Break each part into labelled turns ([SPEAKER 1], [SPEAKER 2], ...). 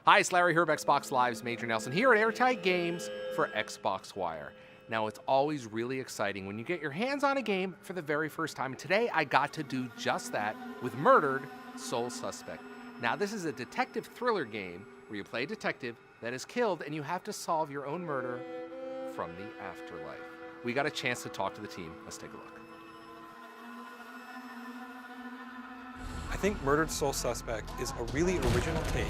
[SPEAKER 1] Hi, it's Larry Herb, Xbox Live's Major Nelson here at Airtight Games for Xbox Wire. Now, it's always really exciting when you get your hands on a game for the very first time. Today, I got to do just that with Murdered Sole Suspect. Now, this is a detective thriller game where you play a detective that is killed and you have to solve your own murder from the afterlife. We got a chance to talk to the team. Let's take a look.
[SPEAKER 2] I think Murdered Sole Suspect is a really original take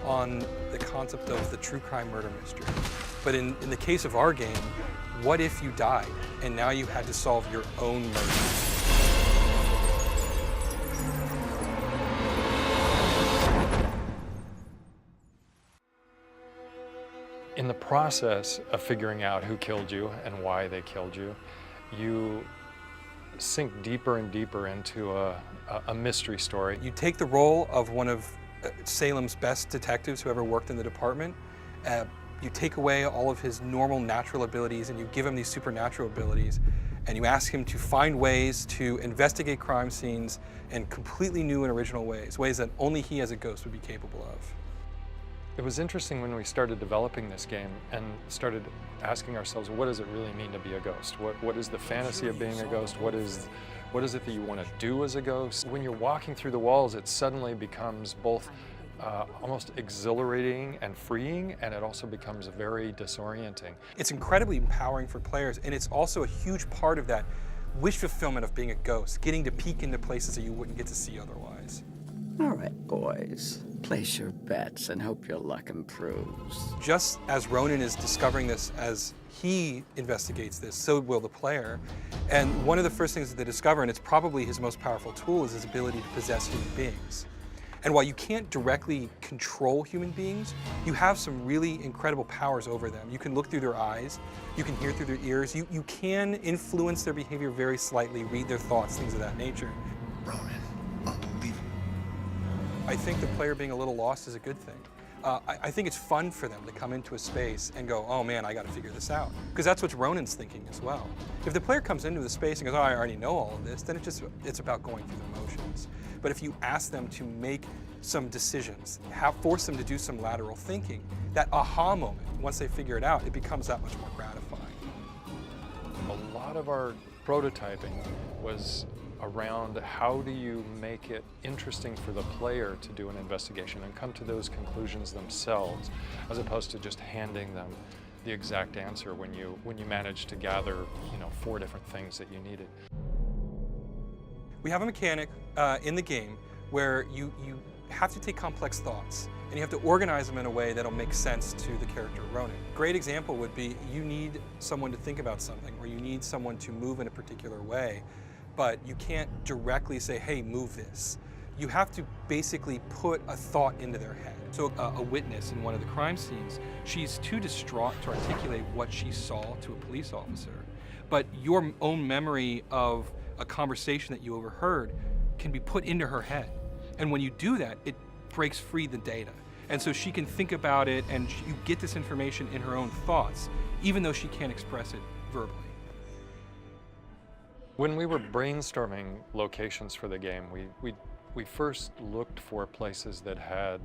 [SPEAKER 2] on the concept of the true crime murder mystery. But in the case of our game, what if you died and now you had to solve your own murder?
[SPEAKER 3] In the process of figuring out who killed you and why they killed you, you sink deeper and deeper into a mystery story.
[SPEAKER 2] You take the role of one of Salem's best detectives who ever worked in the department. You take away all of his normal natural abilities and you give him these supernatural abilities, and you ask him to find ways to investigate crime scenes in completely new and original ways that only he as a ghost would be capable of.
[SPEAKER 3] It was interesting when we started developing this game and started asking ourselves, what does it really mean to be a ghost? What is the fantasy of being a ghost? What is it that you want to do as a ghost? When you're walking through the walls, it suddenly becomes both almost exhilarating and freeing, and it also becomes very disorienting.
[SPEAKER 2] It's incredibly empowering for players, and it's also a huge part of that wish fulfillment of being a ghost, getting to peek into places that you wouldn't get to see otherwise.
[SPEAKER 4] All right, boys. Place your bets and hope your luck improves.
[SPEAKER 2] Just as Ronan is discovering this as he investigates this, so will the player. And one of the first things that they discover, and it's probably his most powerful tool, is his ability to possess human beings. And while you can't directly control human beings, you have some really incredible powers over them. You can look through their eyes, you can hear through their ears, you can influence their behavior very slightly, read their thoughts, things of that nature.
[SPEAKER 5] Ronan, unbelievable.
[SPEAKER 2] I think the player being a little lost is a good thing. I think it's fun for them to come into a space and go, oh man, I gotta figure this out. Because that's what Ronan's thinking as well. If the player comes into the space and goes, oh, I already know all of this, then it's about going through the motions. But if you ask them to make some decisions, force them to do some lateral thinking, that aha moment, once they figure it out, it becomes that much more gratifying.
[SPEAKER 3] A lot of our prototyping was around how do you make it interesting for the player to do an investigation and come to those conclusions themselves, as opposed to just handing them the exact answer when you manage to gather, 4 different things that you needed.
[SPEAKER 2] We have a mechanic in the game where you have to take complex thoughts and you have to organize them in a way that'll make sense to the character Ronan. Great example would be you need someone to think about something, or you need someone to move in a particular way, but you can't directly say, hey, move this. You have to basically put a thought into their head. So a witness in one of the crime scenes, she's too distraught to articulate what she saw to a police officer. But your own memory of a conversation that you overheard can be put into her head. And when you do that, it breaks free the data. And so she can think about it, and you get this information in her own thoughts, even though she can't express it verbally.
[SPEAKER 3] When we were brainstorming locations for the game, we first looked for places that had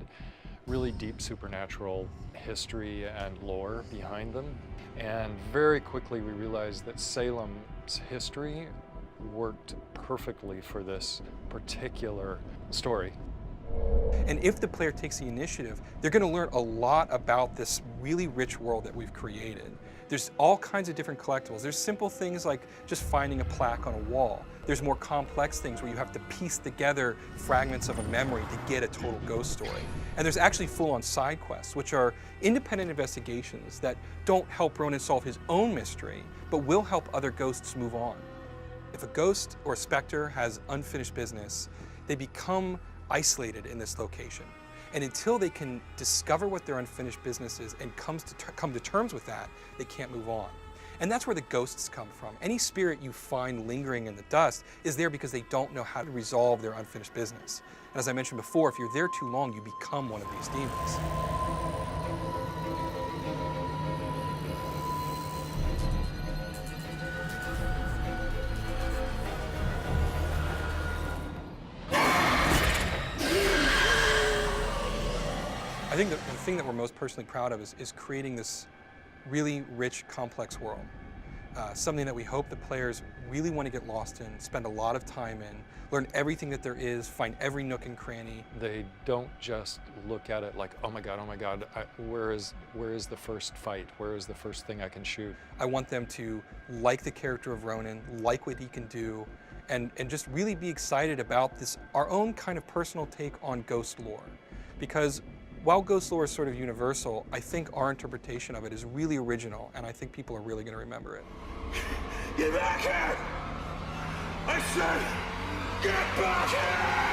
[SPEAKER 3] really deep supernatural history and lore behind them. And very quickly we realized that Salem's history worked perfectly for this particular story.
[SPEAKER 2] And if the player takes the initiative, they're going to learn a lot about this really rich world that we've created. There's all kinds of different collectibles. There's simple things like just finding a plaque on a wall. There's more complex things where you have to piece together fragments of a memory to get a total ghost story. And there's actually full-on side quests, which are independent investigations that don't help Ronan solve his own mystery, but will help other ghosts move on. If a ghost or a specter has unfinished business, they become isolated in this location. And until they can discover what their unfinished business is and come to terms with that, they can't move on. And that's where the ghosts come from. Any spirit you find lingering in the dust is there because they don't know how to resolve their unfinished business. And as I mentioned before, if you're there too long, you become one of these demons. I think the thing that we're most personally proud of is creating this really rich, complex world. Something that we hope the players really want to get lost in, spend a lot of time in, learn everything that there is, find every nook and cranny.
[SPEAKER 3] They don't just look at it like, oh my God, where is the first fight? Where is the first thing I can shoot?
[SPEAKER 2] I want them to like the character of Ronan, like what he can do, and just really be excited about this, our own kind of personal take on ghost lore. Because while ghost lore is sort of universal, I think our interpretation of it is really original, and I think people are really going to remember it.
[SPEAKER 6] Get back here! I said, get back here!